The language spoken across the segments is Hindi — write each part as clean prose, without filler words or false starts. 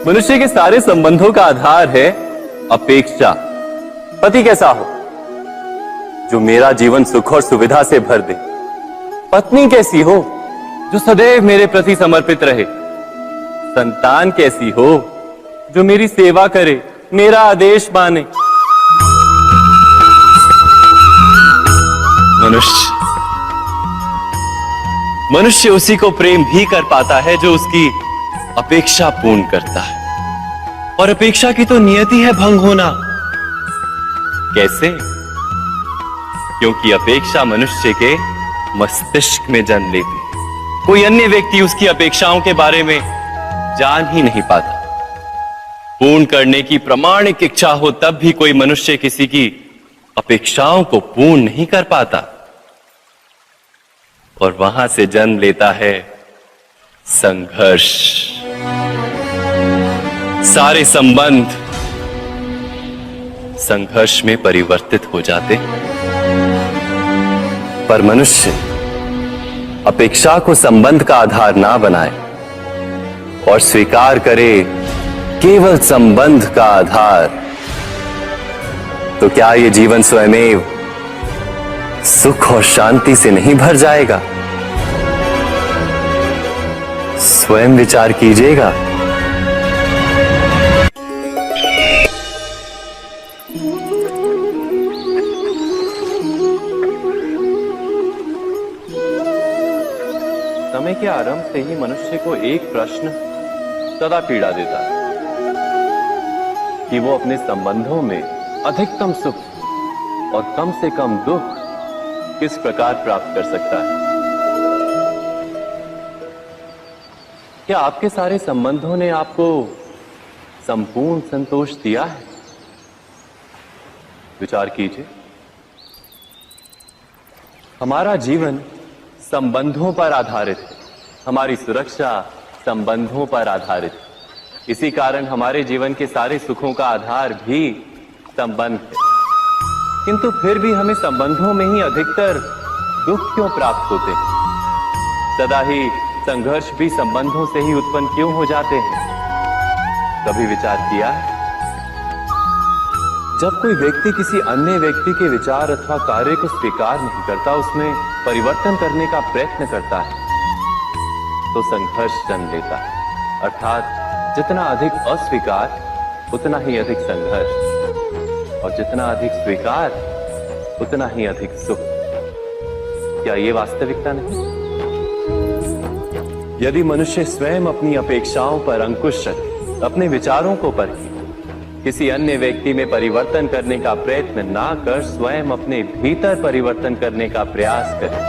मनुष्य के सारे संबंधों का आधार है अपेक्षा। पति कैसा हो जो मेरा जीवन सुख और सुविधा से भर दे। पत्नी कैसी हो जो सदैव मेरे प्रति समर्पित रहे। संतान कैसी हो जो मेरी सेवा करे, मेरा आदेश माने। मनुष्य उसी को प्रेम भी कर पाता है जो उसकी अपेक्षा पूर्ण करता है। और अपेक्षा की तो नियति है भंग होना। कैसे? क्योंकि अपेक्षा मनुष्य के मस्तिष्क में जन्म लेती है। कोई अन्य व्यक्ति उसकी अपेक्षाओं के बारे में जान ही नहीं पाता। पूर्ण करने की प्रामाणिक इच्छा हो तब भी कोई मनुष्य किसी की अपेक्षाओं को पूर्ण नहीं कर पाता। और वहां से जन्म लेता है संघर्ष। सारे संबंध संघर्ष में परिवर्तित हो जाते। पर मनुष्य अपेक्षा को संबंध का आधार ना बनाए और स्वीकार करे केवल संबंध का आधार, तो क्या ये जीवन स्वयमेव सुख और शांति से नहीं भर जाएगा? स्वयं विचार कीजिएगा। समय के आरंभ से ही मनुष्य को एक प्रश्न सदा पीड़ा देता है कि वो अपने संबंधों में अधिकतम सुख और कम से कम दुख किस प्रकार प्राप्त कर सकता है। क्या आपके सारे संबंधों ने आपको संपूर्ण संतोष दिया है? विचार कीजिए। हमारा जीवन संबंधों पर आधारित है। हमारी सुरक्षा संबंधों पर आधारित है। इसी कारण हमारे जीवन के सारे सुखों का आधार भी संबंध है। किंतु फिर भी हमें संबंधों में ही अधिकतर दुख क्यों प्राप्त होते हैं? सदा ही संघर्ष भी संबंधों से ही उत्पन्न क्यों हो जाते हैं? कभी विचार किया है? जब कोई व्यक्ति किसी अन्य व्यक्ति के विचार अथवा कार्य को स्वीकार नहीं करता, उसमें परिवर्तन करने का प्रयत्न करता है, तो संघर्ष जन्म लेता है। अर्थात जितना अधिक अस्वीकार उतना ही अधिक संघर्ष, और जितना अधिक स्वीकार उतना ही अधिक सुख। क्या ये वास्तविकता नहीं? यदि मनुष्य स्वयं अपनी अपेक्षाओं पर अंकुश रखे, अपने विचारों को परखे, किसी अन्य व्यक्ति में परिवर्तन करने का प्रयत्न ना कर स्वयं अपने भीतर परिवर्तन करने का प्रयास करे,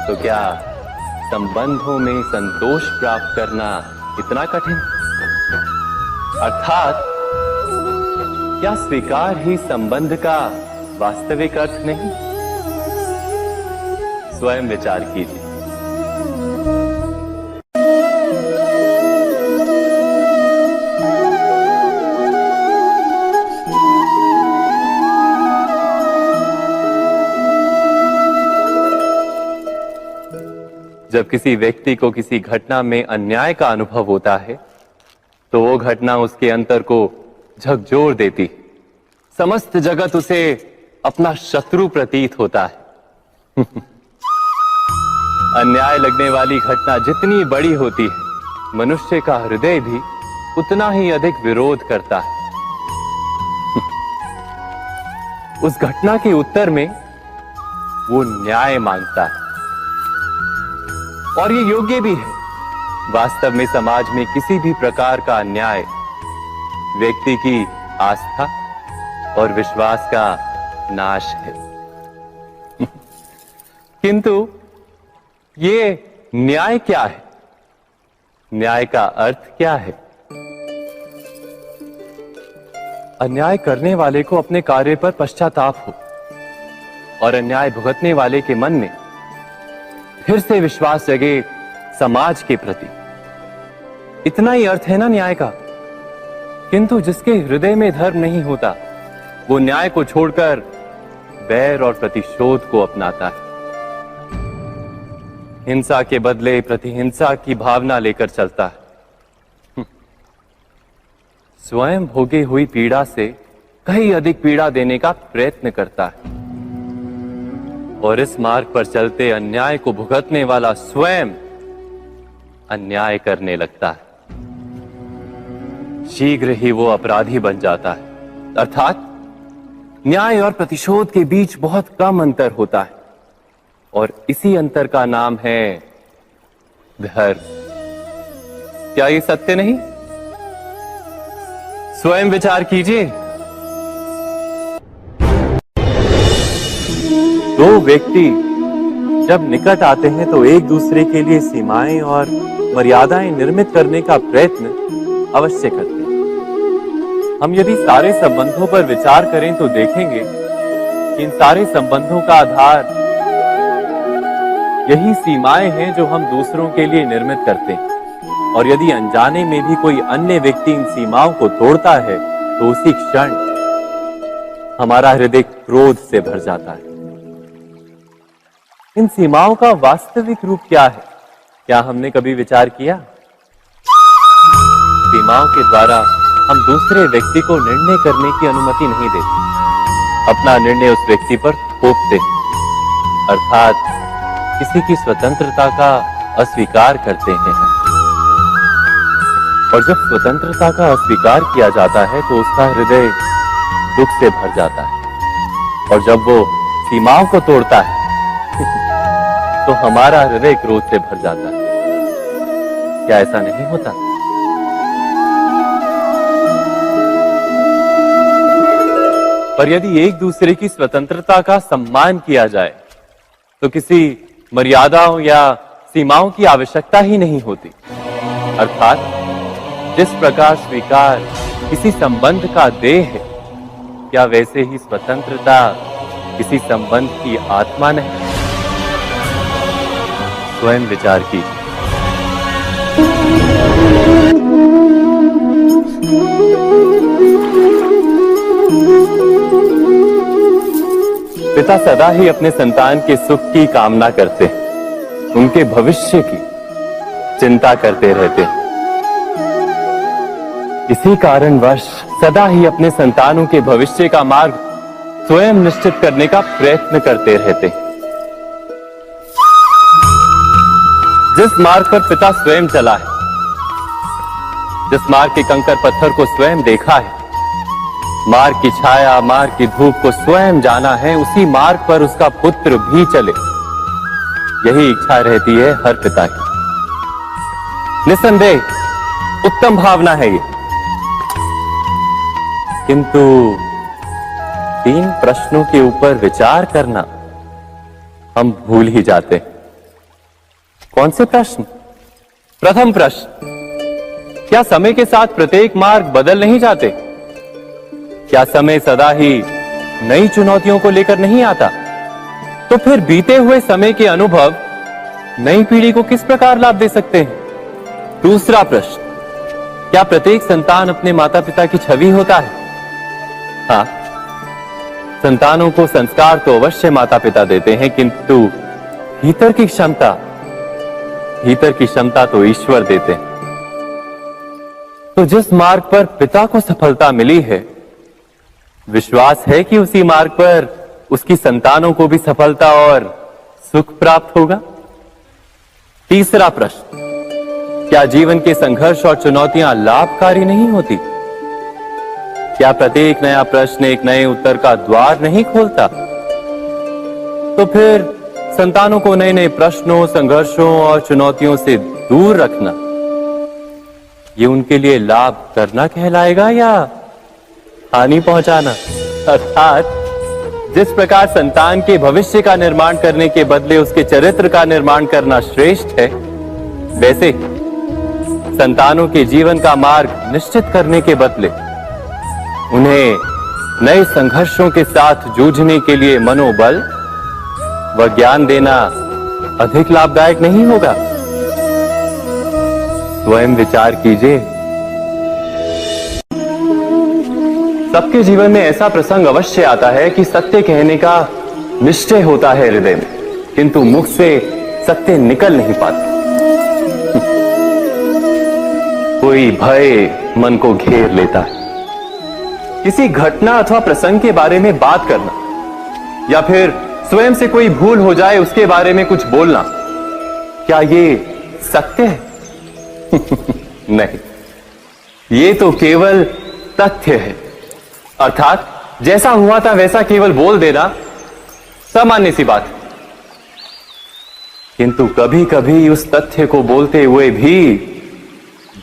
तो क्या संबंधों में संतोष प्राप्त करना इतना कठिन? अर्थात क्या स्वीकार ही संबंध का वास्तविक अर्थ नहीं? स्वयं विचार कीजिए। जब किसी व्यक्ति को किसी घटना में अन्याय का अनुभव होता है, तो वो घटना उसके अंतर को झकझोर देती। समस्त जगत उसे अपना शत्रु प्रतीत होता है। अन्याय लगने वाली घटना जितनी बड़ी होती है, मनुष्य का हृदय भी उतना ही अधिक विरोध करता है। उस घटना के उत्तर में वो न्याय मांगता है, और ये योग्य भी है। वास्तव में समाज में किसी भी प्रकार का अन्याय व्यक्ति की आस्था और विश्वास का नाश है। किंतु ये न्याय क्या है? न्याय का अर्थ क्या है? अन्याय करने वाले को अपने कार्य पर पश्चाताप हो और अन्याय भुगतने वाले के मन में फिर से विश्वास जगे समाज के प्रति। इतना ही अर्थ है ना न्याय का। किंतु जिसके हृदय में धर्म नहीं होता, वो न्याय को छोड़कर बैर और प्रतिशोध को अपनाता है। हिंसा के बदले प्रतिहिंसा की भावना लेकर चलता है स्वयं भोगी हुई पीड़ा से कहीं अधिक पीड़ा देने का प्रयत्न करता है, और इस मार्ग पर चलते अन्याय को भुगतने वाला स्वयं अन्याय करने लगता है। शीघ्र ही वो अपराधी बन जाता है, अर्थात न्याय और प्रतिशोध के बीच बहुत कम अंतर होता है, और इसी अंतर का नाम है धर्म। क्या ये सत्य नहीं? स्वयं विचार कीजिए। दो व्यक्ति जब निकट आते हैं तो एक दूसरे के लिए सीमाएं और मर्यादाएं निर्मित करने का प्रयत्न अवश्य करते हैं। हम यदि सारे संबंधों पर विचार करें तो देखेंगे कि इन सारे संबंधों का आधार यही सीमाएं हैं जो हम दूसरों के लिए निर्मित करते हैं, और यदि अनजाने में भी कोई अन्य व्यक्ति इन सीमाओं को तोड़ता है तो उसी क्षण हमारा हृदय क्रोध से भर जाता है। इन सीमाओं का वास्तविक रूप क्या है? क्या हमने कभी विचार किया? सीमाओं के द्वारा हम दूसरे व्यक्ति को निर्णय करने की अनुमति नहीं देते, अपना निर्णय उस व्यक्ति पर थोपते हैं, अर्थात किसी की स्वतंत्रता का अस्वीकार करते हैं। और जब स्वतंत्रता का अस्वीकार किया जाता है तो उसका हृदय दुख से भर जाता है, और जब वो सीमाओं को तोड़ता है तो हमारा हृदय क्रोध से भर जाता है। क्या ऐसा नहीं होता? पर यदि एक दूसरे की स्वतंत्रता का सम्मान किया जाए तो किसी मर्यादाओं या सीमाओं की आवश्यकता ही नहीं होती, अर्थात जिस प्रकार स्वीकार किसी संबंध का देह है, क्या वैसे ही स्वतंत्रता किसी संबंध की आत्मा नहीं? स्वयं विचार कीजिए। पिता सदा ही अपने संतान के सुख की कामना करते हैं, उनके भविष्य की चिंता करते रहते हैं। इसी कारणवश सदा ही अपने संतानों के भविष्य का मार्ग स्वयं निश्चित करने का प्रयत्न करते रहते हैं। जिस मार्ग पर पिता स्वयं चला है, जिस मार्ग के कंकर पत्थर को स्वयं देखा है, मार्ग की छाया, मार्ग की धूप को स्वयं जाना है, उसी मार्ग पर उसका पुत्र भी चले, यही इच्छा रहती है हर पिता की। निसंदेह उत्तम भावना है ये, किंतु 3 प्रश्नों के ऊपर विचार करना हम भूल ही जाते हैं। कौन से प्रश्न? प्रथम प्रश्न, क्या समय के साथ प्रत्येक मार्ग बदल नहीं जाते? क्या समय सदा ही नई चुनौतियों को लेकर नहीं आता? तो फिर बीते हुए समय के अनुभव नई पीढ़ी को किस प्रकार लाभ दे सकते हैं? दूसरा प्रश्न, क्या प्रत्येक संतान अपने माता पिता की छवि होता है? हाँ, संतानों को संस्कार तो अवश्य माता पिता देते हैं, किंतु भीतर की क्षमता तो ईश्वर देते हैं। तो जिस मार्ग पर पिता को सफलता मिली है, विश्वास है कि उसी मार्ग पर उसकी संतानों को भी सफलता और सुख प्राप्त होगा। तीसरा प्रश्न, क्या जीवन के संघर्ष और चुनौतियां लाभकारी नहीं होती? क्या प्रत्येक नया प्रश्न एक नए उत्तर का द्वार नहीं खोलता? तो फिर संतानों को नए नए प्रश्नों, संघर्षों और चुनौतियों से दूर रखना, ये उनके लिए लाभ करना कहलाएगा या हानि पहुंचाना? अर्थात जिस प्रकार संतान के भविष्य का निर्माण करने के बदले उसके चरित्र का निर्माण करना श्रेष्ठ है, वैसे संतानों के जीवन का मार्ग निश्चित करने के बदले उन्हें नए संघर्षों के साथ जूझने के लिए मनोबल व ज्ञान देना अधिक लाभदायक नहीं होगा? स्वयं विचार कीजिए। सबके जीवन में ऐसा प्रसंग अवश्य आता है कि सत्य कहने का निश्चय होता है हृदय में, किंतु मुख से सत्य निकल नहीं पाता। कोई भय मन को घेर लेता है। किसी घटना अथवा प्रसंग के बारे में बात करना या फिर स्वयं से कोई भूल हो जाए उसके बारे में कुछ बोलना, क्या ये सत्य है? नहीं, ये तो केवल तथ्य है। अर्थात जैसा हुआ था वैसा केवल बोल देना सामान्य सी बात है। किंतु कभी कभी उस तथ्य को बोलते हुए भी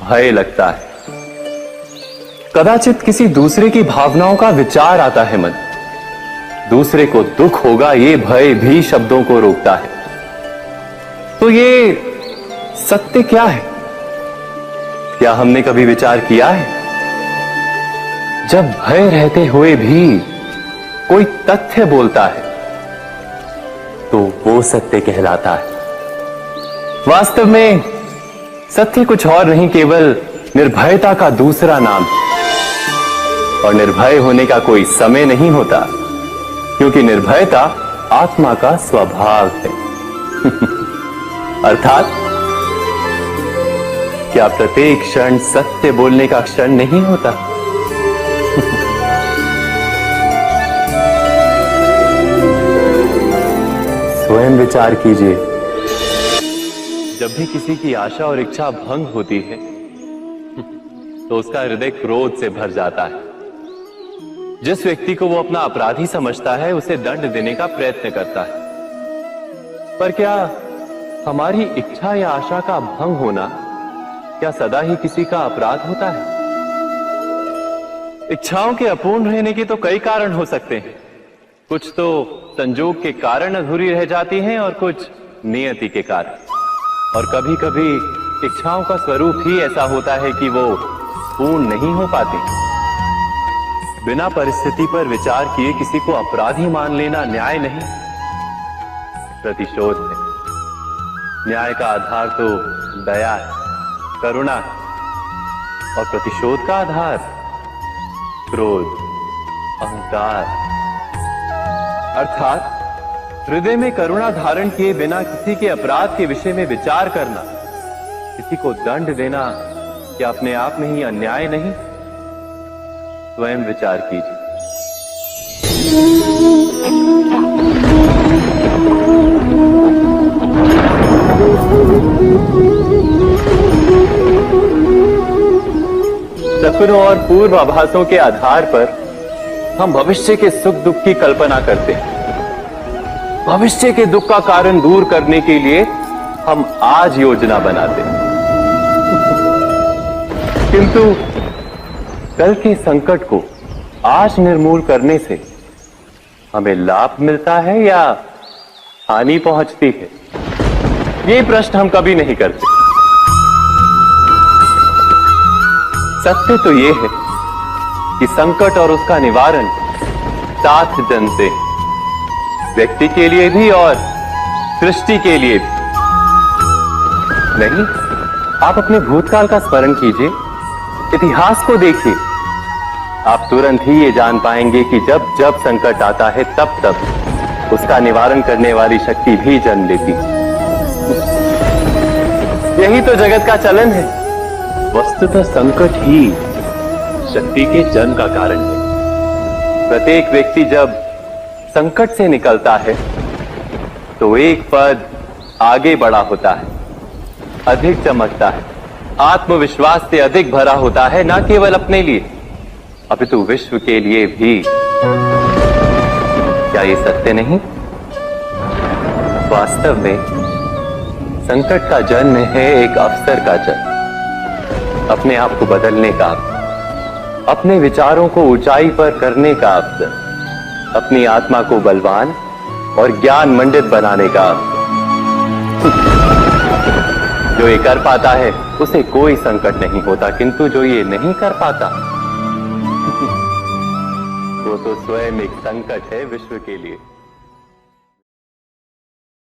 भय लगता है। कदाचित किसी दूसरे की भावनाओं का विचार आता है मन, दूसरे को दुख होगा ये भय भी शब्दों को रोकता है। तो ये सत्य क्या है? क्या हमने कभी विचार किया है? जब भय रहते हुए भी कोई तथ्य बोलता है तो वो सत्य कहलाता है। वास्तव में सत्य कुछ और नहीं, केवल निर्भयता का दूसरा नाम है। और निर्भय होने का कोई समय नहीं होता, क्योंकि निर्भयता आत्मा का स्वभाव है। अर्थात क्या प्रत्येक क्षण सत्य बोलने का क्षण नहीं होता? स्वयं विचार कीजिए। जब भी किसी की आशा और इच्छा भंग होती है तो उसका हृदय क्रोध से भर जाता है। जिस व्यक्ति को वो अपना अपराधी समझता है उसे दंड देने का प्रयत्न करता है। पर क्या हमारी इच्छा या आशा का भंग होना क्या सदा ही किसी का अपराध होता है? इच्छाओं के अपूर्ण रहने के तो कई कारण हो सकते हैं। कुछ तो संजोग के कारण अधूरी रह जाती हैं और कुछ नियति के कारण। और कभी कभी इच्छाओं का स्वरूप ही ऐसा होता है कि वो पूर्ण नहीं हो पाती। बिना परिस्थिति पर विचार किए किसी को अपराधी मान लेना न्याय नहीं, प्रतिशोध है। न्याय का आधार तो दया है, करुणा है, और प्रतिशोध का आधार क्रोध, अहंकार। अर्थात हृदय में करुणा धारण किए बिना किसी के अपराध के विषय में विचार करना, किसी को दंड देना, क्या अपने आप में ही अन्याय नहीं? स्वयं विचार कीजिए। सपनों और पूर्वाभासों के आधार पर हम भविष्य के सुख दुख की कल्पना करते हैं। भविष्य के दुख का कारण दूर करने के लिए हम आज योजना बनाते हैं। किंतु कल के संकट को आज निर्मूल करने से हमें लाभ मिलता है या हानि पहुंचती है? ये प्रश्न हम कभी नहीं करते। सत्य तो ये है कि संकट और उसका निवारण साथ जन से, व्यक्ति के लिए भी और सृष्टि के लिए भी। नहीं, आप अपने भूतकाल का स्मरण कीजिए, इतिहास को देखिए। आप तुरंत ही ये जान पाएंगे कि जब जब संकट आता है तब तब उसका निवारण करने वाली शक्ति भी जन्म लेती है। यही तो जगत का चलन है। वस्तुतः संकट ही शक्ति के जन्म का कारण है। प्रत्येक व्यक्ति जब संकट से निकलता है तो एक पद आगे बढ़ा होता है, अधिक चमकता है, आत्मविश्वास से अधिक भरा होता है, न केवल अपने लिए अपितु विश्व के लिए भी। क्या ये सत्य नहीं? वास्तव में संकट का जन्म है एक अवसर का जन्म, अपने आप को बदलने का, अपने विचारों को ऊंचाई पर करने का अवसर, अपनी आत्मा को बलवान और ज्ञान मंडित बनाने का अवसर। जो ये कर पाता है उसे कोई संकट नहीं होता, किंतु जो ये नहीं कर पाता वो तो स्वयं एक संकट है विश्व के लिए।